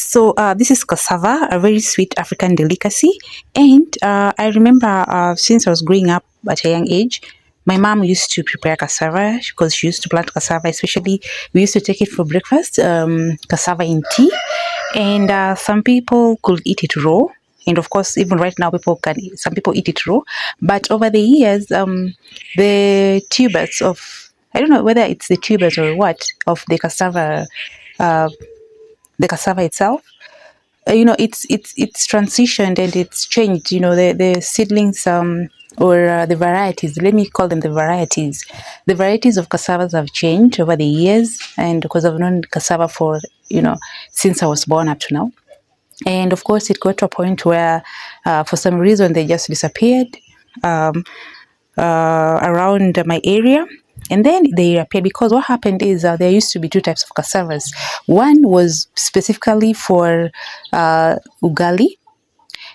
So this is cassava, a very sweet African delicacy. And I remember since I was growing up at a young age, my mom used to prepare cassava because she used to plant cassava, especially we used to take it for breakfast, cassava in tea. And some people could eat it raw. And of course, even right now, some people eat it raw. But over the years, the tubers of, I don't know whether it's the tubers or what, of uh, the cassava itself, it's transitioned and it's changed. The seedlings, or the varieties, let me call them the varieties of cassavas have changed over the years. And because I've known cassava for, since I was born up to now. And of course, it got to a point where for some reason they just disappeared. um, Around my area. And then they appear because what happened is there used to be two types of cassavas. One was specifically for ugali,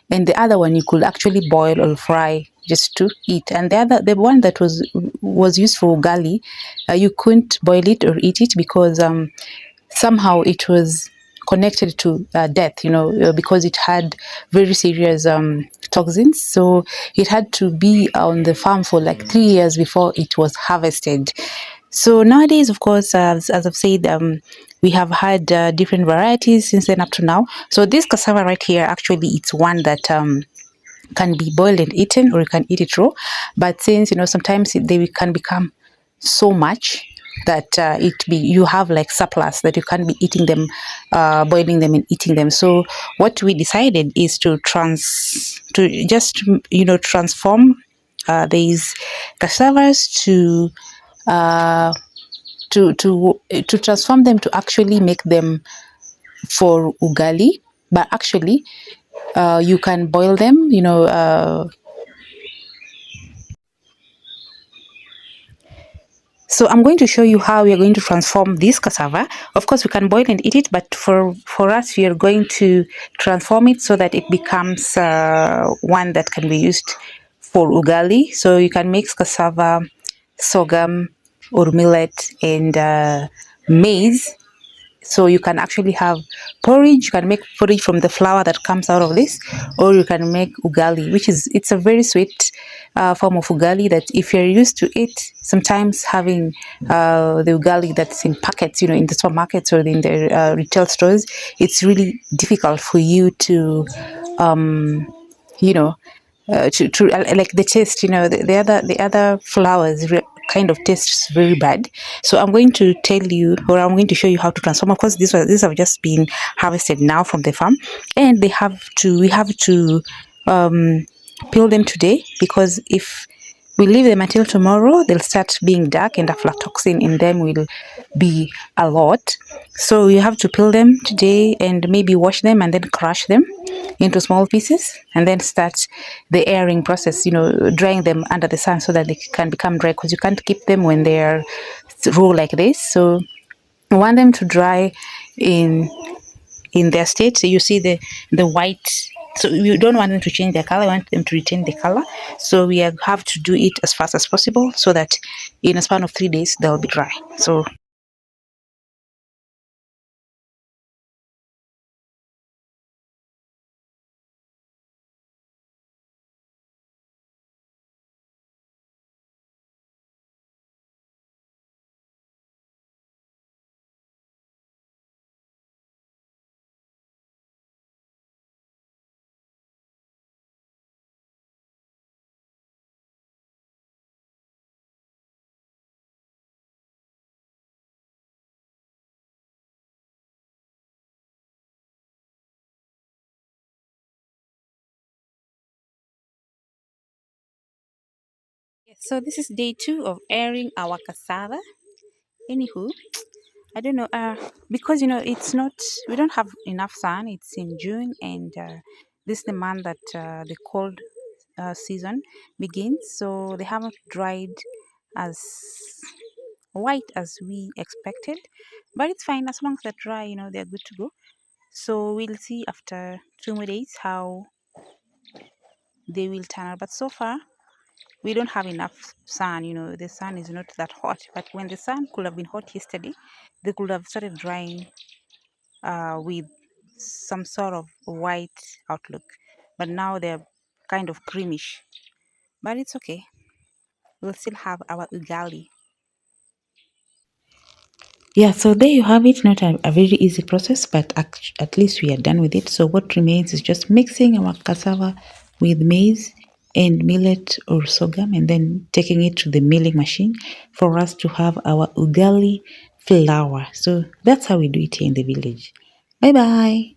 and the other one you could actually boil or fry just to eat. And the one that was used for ugali, you couldn't boil it or eat it because somehow it was connected to death, because it had very serious toxins. So it had to be on the farm for like 3 years before it was harvested. So nowadays, of course, as I've said, we have had different varieties since then up to now. So this cassava right here, actually, it's one that can be boiled and eaten, or you can eat it raw. But since sometimes they can become so much that you have like surplus that you can't be eating them, boiling them and eating them. So what we decided is to just transform these cassavas uh, to transform them to actually make them for ugali. But actually, you can boil them, so I'm going to show you how we are going to transform this cassava. Of course, we can boil and eat it, but for us, we are going to transform it so that it becomes one that can be used for ugali. So you can mix cassava, sorghum, or millet, and maize. So you can actually have porridge. You can make porridge from the flour that comes out of this, or you can make ugali, it's a very sweet form of ugali that if you're used to it, sometimes having the ugali that's in packets, in the supermarkets or in the retail stores, it's really difficult for you to, you know, like the taste, the other flowers kind of tastes very bad. So I'm going to tell you, or I'm going to show you how to transform. Of course, these have just been harvested now from the farm, and we have to peel them today, because if we leave them until tomorrow, they'll start being dark and aflatoxin in them will be a lot. So you have to peel them today and maybe wash them and then crush them into small pieces, and then start the airing process, drying them under the sun so that they can become dry, because you can't keep them when they are raw like this. So I want them to dry in their state. So you see the white, so you don't want them to change their color, you want them to retain the color. So we have to do it as fast as possible so that in a span of 3 days they'll be dry. So yes, so this is day 2 of airing our cassava. Anywho, I don't know, because it's not, we don't have enough sun. It's in June, and this is the month that the cold season begins. So they haven't dried as white as we expected, but it's fine as long as they're dry. They're good to go. So we'll see after 2 more days how they will turn out. But so far, we don't have enough sun. The sun is not that hot. But when the sun could have been hot yesterday, they could have started drying with some sort of white outlook, but now they're kind of creamish. But it's okay. We'll still have our ugali. Yeah, so there you have it. Not a very easy process, but at least we are done with it. So what remains is just mixing our cassava with maize and millet or sorghum, and then taking it to the milling machine for us to have our ugali flour. So that's how we do it here in the village. Bye bye.